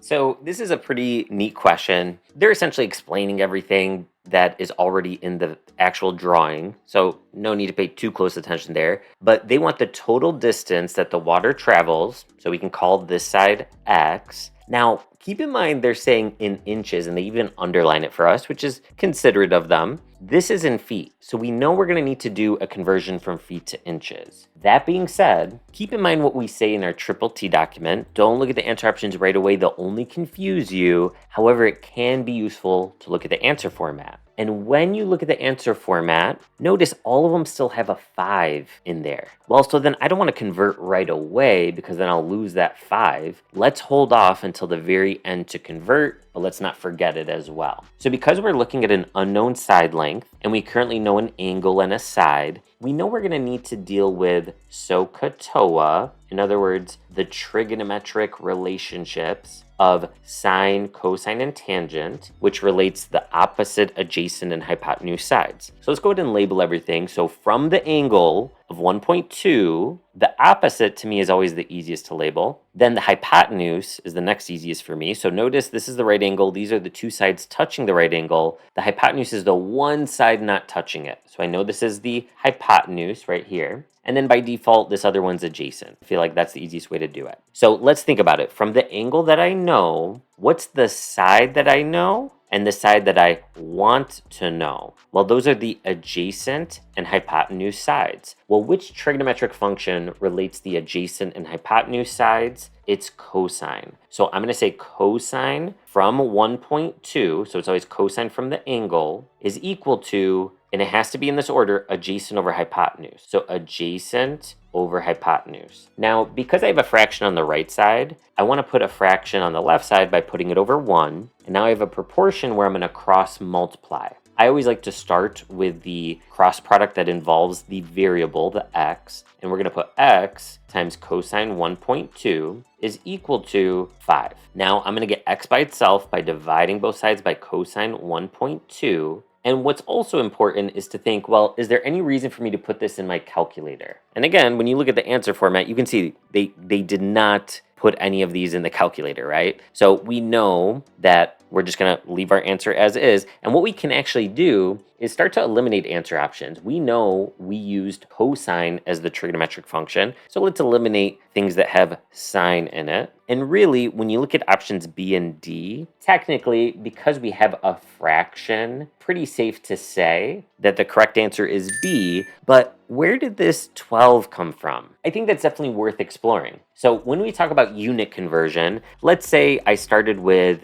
So this is a pretty neat question. They're essentially explaining everything that is already in the actual drawing. So no need to pay too close attention there. But they want the total distance that the water travels. So we can call this side X. Now, keep in mind they're saying in inches, and they even underline it for us, which is considerate of them. This is in feet, so we know we're going to need to do a conversion from feet to inches. That being said, keep in mind what we say in our triple T document. Don't look at the answer options right away. They'll only confuse you. However, it can be useful to look at the answer format. And when you look at the answer format, notice all of them still have a 5 in there. Well, so then I don't want to convert right away because then I'll lose that 5. Let's hold off until the very end to convert, but let's not forget it as well. So because we're looking at an unknown side length, and we currently know an angle and a side, we know we're going to need to deal with SOHCAHTOA, in other words, the trigonometric relationships of sine, cosine, and tangent, which relates the opposite, adjacent, and hypotenuse sides. So let's go ahead and label everything. So from the angle of 1.2, the opposite to me is always the easiest to label. Then the hypotenuse is the next easiest for me. So notice this is the right angle. These are the two sides touching the right angle. The hypotenuse is the one side not touching it. So I know this is the hypotenuse right here. And then by default, this other one's adjacent. I feel like that's the easiest way to do it. So let's think about it. From the angle that I know, what's the side that I know and the side that I want to know? Well, those are the adjacent and hypotenuse sides. Well, which trigonometric function relates the adjacent and hypotenuse sides? It's cosine. So I'm going to say cosine from 1.2, so it's always cosine from the angle, is equal to, and it has to be in this order, adjacent over hypotenuse. So adjacent over hypotenuse. Now, because I have a fraction on the right side, I want to put a fraction on the left side by putting it over 1. And now I have a proportion where I'm going to cross multiply. I always like to start with the cross product that involves the variable, the x, and we're going to put x times cosine 1.2 is equal to 5. Now I'm going to get x by itself by dividing both sides by cosine 1.2. And what's also important is to think, well, is there any reason for me to put this in my calculator? And again, when you look at the answer format, you can see they did not put any of these in the calculator, right? So we know that we're just going to leave our answer as is. And what we can actually do is start to eliminate answer options. We know we used cosine as the trigonometric function. So let's eliminate things that have sine in it. And really, when you look at options B and D, technically, because we have a fraction, pretty safe to say that the correct answer is B. But where did this 12 come from? I think that's definitely worth exploring. So when we talk about unit conversion, let's say I started with,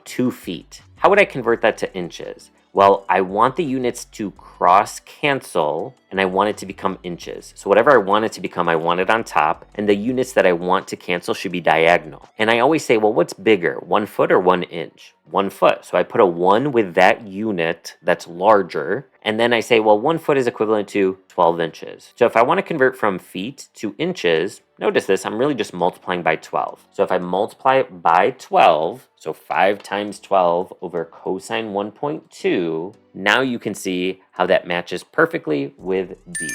2 feet. How would I convert that to inches? Well, I want the units to cross cancel and I want it to become inches. So whatever I want it to become, I want it on top, and the units that I want to cancel should be diagonal. And I always say, well, what's bigger, 1 foot or 1 inch? 1 foot. So I put a 1 with that unit that's larger, and then I say, well, 1 foot is equivalent to 12 inches. So if I want to convert from feet to inches, notice this, I'm really just multiplying by 12. So if I multiply it by 12, so 5 times 12 over cosine 1.2, now you can see how that matches perfectly with D.